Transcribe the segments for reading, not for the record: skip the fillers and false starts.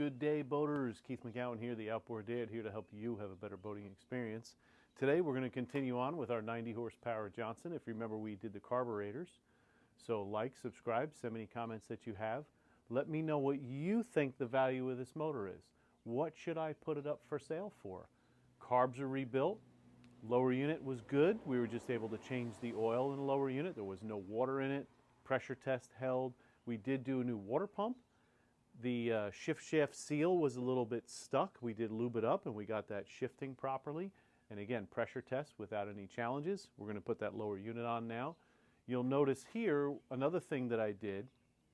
Good day, boaters. Keith McGowan here, the Outboard Dad, here to help you have a better boating experience. Today we're going to continue on with our 90 horsepower Johnson. If you remember, we did the carburetors. So like, subscribe, send me any comments that you have. Let me know what you think the value of this motor is. What should I put it up for sale for? Carbs are rebuilt. Lower unit was good. We were just able to change the oil in the lower unit. There was no water in it. Pressure test held. We did do a new water pump. The shift shaft seal was a little bit stuck. We did lube it up and we got that shifting properly. And again, pressure test without any challenges. We're going to put that lower unit on now. You'll notice here another thing that I did.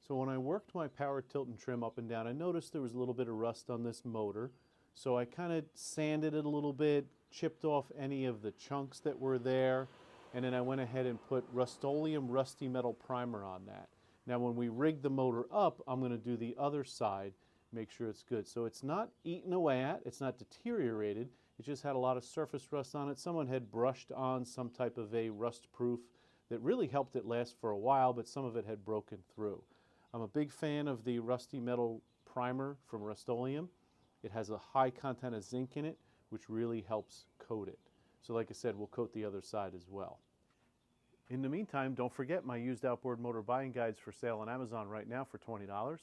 So when I worked my power tilt and trim up and down, I noticed there was a little bit of rust on this motor. So I kind of sanded it a little bit, chipped off any of the chunks that were there, and then I went ahead and put Rust-Oleum rusty metal primer on that. Now when we rig the motor up, I'm going to do the other side, make sure it's good. So it's not eaten away at, it's not deteriorated, it just had a lot of surface rust on it. Someone had brushed on some type of a rust proof that really helped it last for a while, but some of it had broken through. I'm a big fan of the rusty metal primer from Rust-Oleum. It has a high content of zinc in it, which really helps coat it. So like I said, we'll coat the other side as well. In the meantime, don't forget my used outboard motor buying guides for sale on Amazon right now for $20.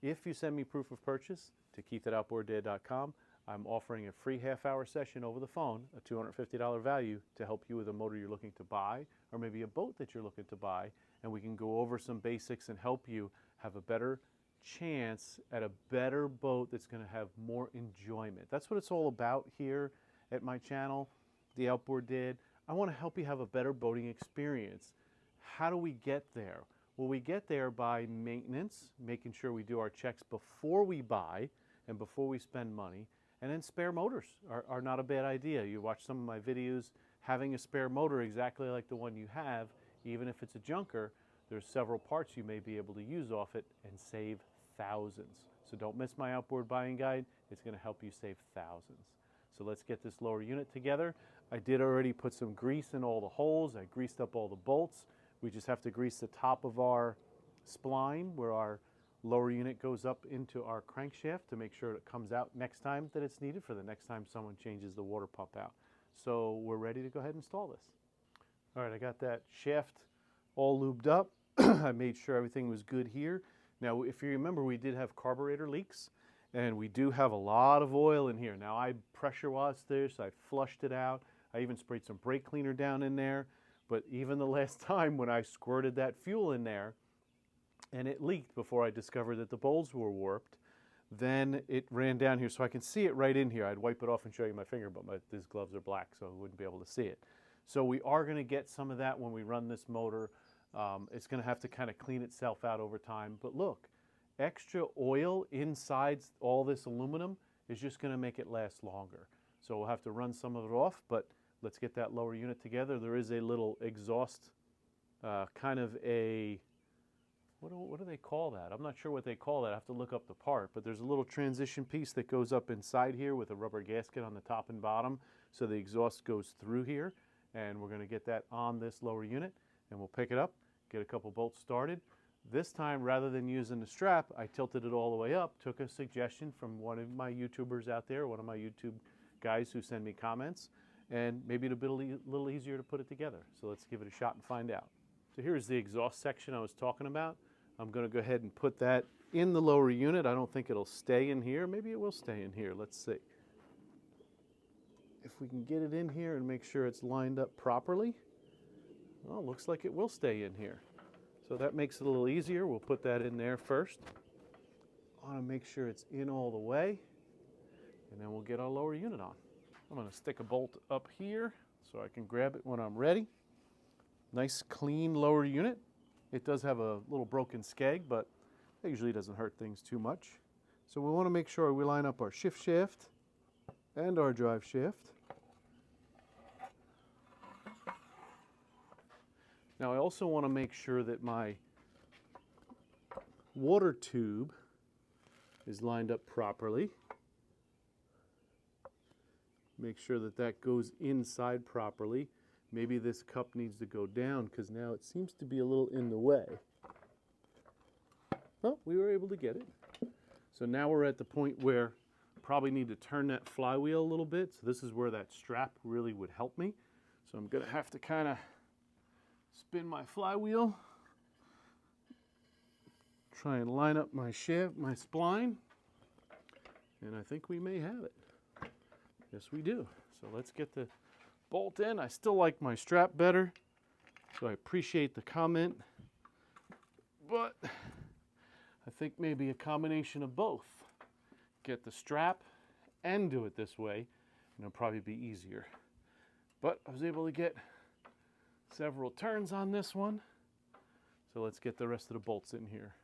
If you send me proof of purchase to keith@outboarddad.com, I'm offering a free half-hour session over the phone, a $250 value, to help you with a motor you're looking to buy or maybe a boat that you're looking to buy, and we can go over some basics and help you have a better chance at a better boat that's going to have more enjoyment. That's what it's all about here at my channel, The Outboard Dad. I want to help you have a better boating experience. How do we get there? Well, we get there by maintenance, making sure we do our checks before we buy and before we spend money. And then spare motors are not a bad idea. You watch some of my videos, having a spare motor exactly like the one you have, even if it's a junker, there's several parts you may be able to use off it and save thousands. So don't miss my outboard buying guide. It's going to help you save thousands. So let's get this lower unit together. I did already put some grease in all the holes. I greased up all the bolts. We just have to grease the top of our spline where our lower unit goes up into our crankshaft to make sure it comes out next time that it's needed for the next time someone changes the water pump out. So we're ready to go ahead and install this. All right, I got that shaft all lubed up. I made sure everything was good here. Now, if you remember, we did have carburetor leaks, and we do have a lot of oil in here. Now, I pressure washed this, I flushed it out, I even sprayed some brake cleaner down in there, but even the last time when I squirted that fuel in there, and it leaked before I discovered that the bowls were warped, then it ran down here, so I can see it right in here. I'd wipe it off and show you my finger, but these gloves are black, so I wouldn't be able to see it. So we are going to get some of that when we run this motor. It's going to have to kind of clean itself out over time. But look, extra oil inside all this aluminum is just going to make it last longer. So we'll have to run some of it off, but let's get that lower unit together. There is a little exhaust, kind of a, what do they call that? I'm not sure what they call that. I have to look up the part, but there's a little transition piece that goes up inside here with a rubber gasket on the top and bottom, so the exhaust goes through here. And we're going to get that on this lower unit, and we'll pick it up, get a couple bolts started. This time, rather than using the strap, I tilted it all the way up, took a suggestion from one of my YouTubers out there, one of my YouTube guys who send me comments, and maybe it'll be a little easier to put it together. So let's give it a shot and find out. So here's the exhaust section I was talking about. I'm going to go ahead and put that in the lower unit. I don't think it'll stay in here. Maybe it will stay in here. Let's see. If we can get it in here and make sure it's lined up properly, well, it looks like it will stay in here. So that makes it a little easier. We'll put that in there first. I want to make sure it's in all the way, and then we'll get our lower unit on. I'm going to stick a bolt up here so I can grab it when I'm ready. Nice clean lower unit. It does have a little broken skeg, but it usually doesn't hurt things too much. So we want to make sure we line up our shift shaft and our drive shaft. Now I also want to make sure that my water tube is lined up properly. Make sure that that goes inside properly. Maybe this cup needs to go down because now it seems to be a little in the way. Well, we were able to get it. So now we're at the point where probably need to turn that flywheel a little bit. So this is where that strap really would help me. So I'm gonna have to kind of spin my flywheel, try and line up my shaft, my spline, and I think we may have it. Yes, we do. So let's get the bolt in. I still like my strap better, so I appreciate the comment, but I think maybe a combination of both. Get the strap and do it this way, and it'll probably be easier. But I was able to get several turns on this one, so let's get the rest of the bolts in here.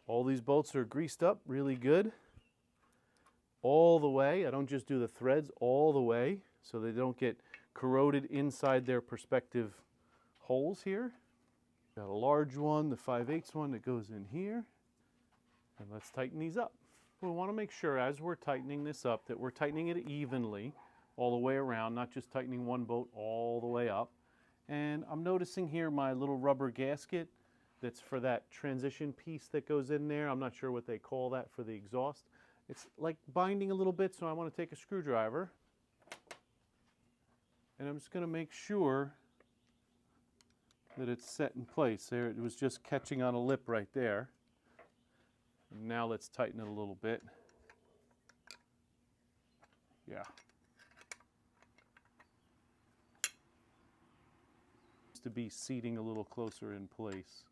All these bolts are greased up really good, all the way. I don't just do the threads, all the way, so they don't get corroded inside their respective holes here. Got a large one, the 5/8 one that goes in here, and let's tighten these up. We want to make sure as we're tightening this up that we're tightening it evenly all the way around, not just tightening one bolt all the way up. And I'm noticing here my little rubber gasket that's for that transition piece that goes in there. I'm not sure what they call that for the exhaust. It's like binding a little bit, so I want to take a screwdriver and I'm just going to make sure that it's set in place. There, it was just catching on a lip right there. Now let's tighten it a little bit. Yeah. Just to be seating a little closer in place.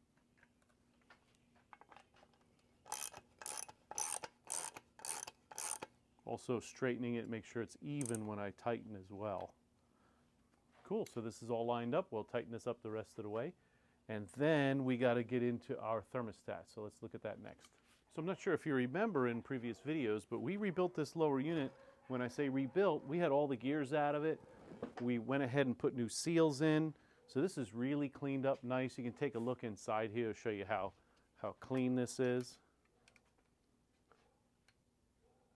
Also straightening it, make sure it's even when I tighten as well. Cool, so this is all lined up. We'll tighten this up the rest of the way. And then we got to get into our thermostat. So let's look at that next. So I'm not sure if you remember in previous videos, but we rebuilt this lower unit. When I say rebuilt, we had all the gears out of it. We went ahead and put new seals in. So this is really cleaned up nice. You can take a look inside here to show you how clean this is.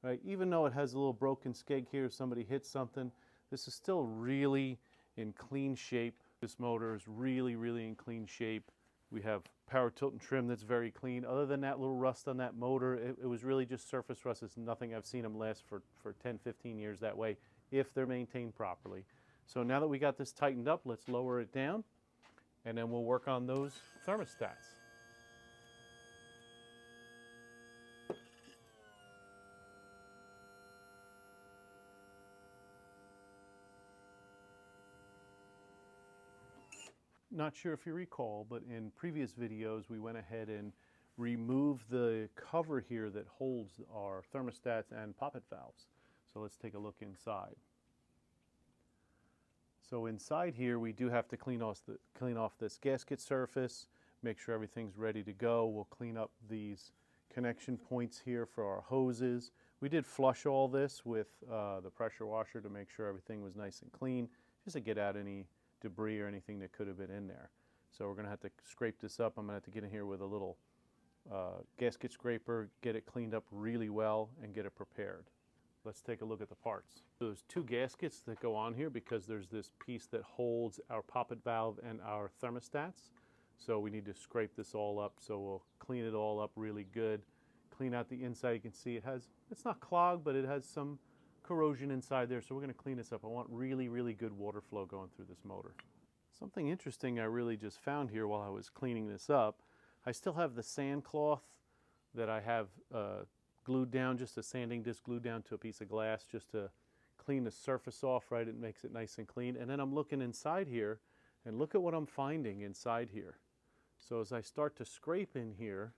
Right, even though it has a little broken skeg here, if somebody hits something, this is still really in clean shape. This motor is really, really in clean shape. We have power tilt and trim that's very clean. Other than that little rust on that motor, it was really just surface rust. It's nothing. I've seen them last for 10, 15 years that way if they're maintained properly. So now that we got this tightened up, let's lower it down and then we'll work on those thermostats. Not sure if you recall, but in previous videos we went ahead and removed the cover here that holds our thermostats and poppet valves. So let's take a look inside. So inside here we do have to clean off this gasket surface, make sure everything's ready to go. We'll clean up these connection points here for our hoses. We did flush all this with the pressure washer to make sure everything was nice and clean, just to get out any debris or anything that could have been in there. So we're going to have to scrape this up. I'm going to have to get in here with a little gasket scraper, get it cleaned up really well, and get it prepared. Let's take a look at the parts. So there's two gaskets that go on here because there's this piece that holds our poppet valve and our thermostats. So we need to scrape this all up. So we'll clean it all up really good. Clean out the inside. You can see it's not clogged, but it has some corrosion inside there, so we're going to clean this up. I want really, really good water flow going through this motor. Something interesting I really just found here while I was cleaning this up, I still have the sand cloth that I have glued down, just a sanding disc glued down to a piece of glass just to clean the surface off, right? It makes it nice and clean. And then I'm looking inside here, and look at what I'm finding inside here. So as I start to scrape in here,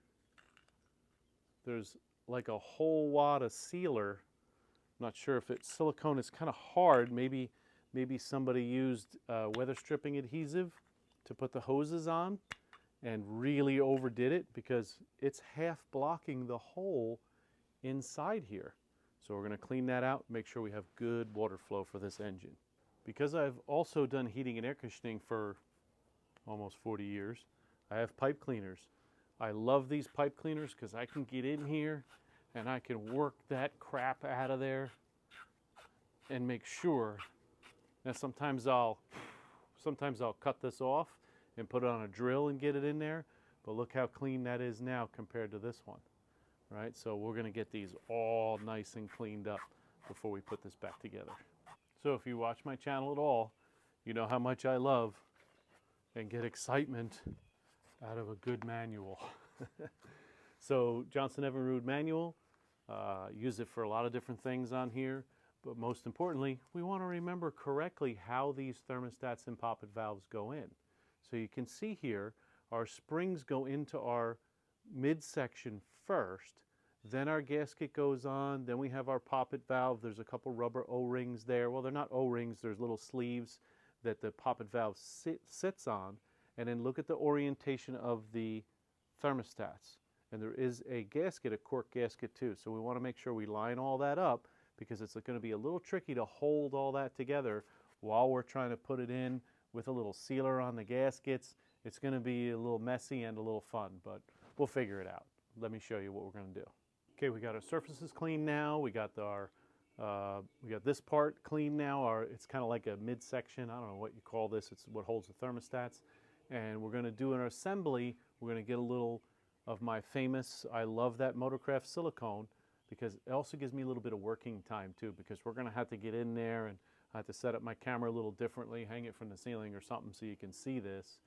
there's like a whole wad of sealer. I'm not sure if silicone is kind of hard. Maybe somebody used weather stripping adhesive to put the hoses on and really overdid it because it's half blocking the hole inside here. So we're going to clean that out, make sure we have good water flow for this engine. Because I've also done heating and air conditioning for almost 40 years, I have pipe cleaners. I love these pipe cleaners because I can get in here and I can work that crap out of there and make sure. Now sometimes I'll cut this off and put it on a drill and get it in there, but look how clean that is now compared to this one. right? So we're going to get these all nice and cleaned up before we put this back together. So if you watch my channel at all, you know how much I love and get excitement out of a good manual. So Johnson Evinrude manual, use it for a lot of different things on here, but most importantly, we want to remember correctly how these thermostats and poppet valves go in. So you can see here, our springs go into our midsection first, then our gasket goes on, then we have our poppet valve. There's a couple rubber O-rings there. Well, they're not O-rings, there's little sleeves that the poppet valve sits on. And then look at the orientation of the thermostats. And there is a gasket, a cork gasket too. So we want to make sure we line all that up, because it's going to be a little tricky to hold all that together while we're trying to put it in with a little sealer on the gaskets. It's going to be a little messy and a little fun, but we'll figure it out. Let me show you what we're going to do. Okay, we got our surfaces clean now. We got this part clean now. It's kind of like a midsection. I don't know what you call this. It's what holds the thermostats. And we're going to do an assembly. We're going to get a little of my famous, I love that Motorcraft silicone, because it also gives me a little bit of working time too, because we're going to have to get in there, and I have to set up my camera a little differently, hang it from the ceiling or something so you can see this,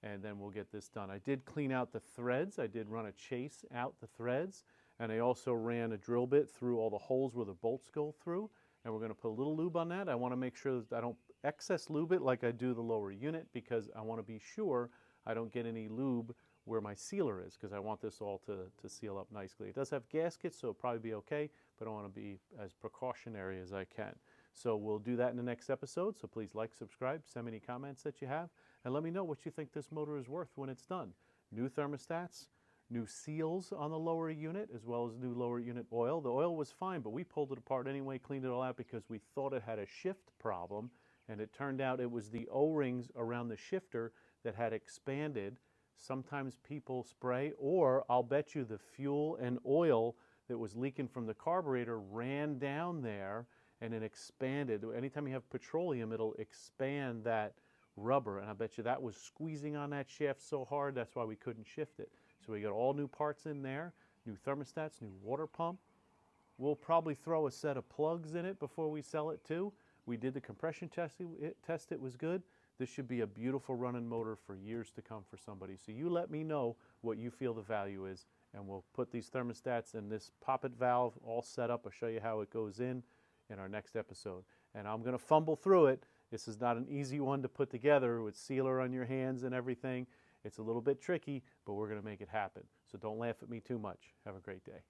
and then we'll get this done. I did clean out the threads. I did run a chase out the threads, and I also ran a drill bit through all the holes where the bolts go through, and we're going to put a little lube on that. I want to make sure that I don't excess lube it like I do the lower unit, because I want to be sure I don't get any lube where my sealer is, because I want this all to seal up nicely. It does have gaskets, so it'll probably be okay, but I want to be as precautionary as I can. So we'll do that in the next episode, so please like, subscribe, send me any comments that you have, and let me know what you think this motor is worth when it's done. New thermostats, new seals on the lower unit, as well as new lower unit oil. The oil was fine, but we pulled it apart anyway, cleaned it all out, because we thought it had a shift problem, and it turned out it was the O-rings around the shifter that had expanded. Sometimes people spray, or I'll bet you the fuel and oil that was leaking from the carburetor ran down there and it expanded. Anytime you have petroleum, it'll expand that rubber, and I bet you that was squeezing on that shaft so hard, that's why we couldn't shift it. So we got all new parts in there, new thermostats, new water pump. We'll probably throw a set of plugs in it before we sell it too. We did the compression test, it was good. This should be a beautiful running motor for years to come for somebody. So you let me know what you feel the value is, and we'll put these thermostats and this poppet valve all set up. I'll show you how it goes in our next episode. And I'm going to fumble through it. This is not an easy one to put together with sealer on your hands and everything. It's a little bit tricky, but we're going to make it happen. So don't laugh at me too much. Have a great day.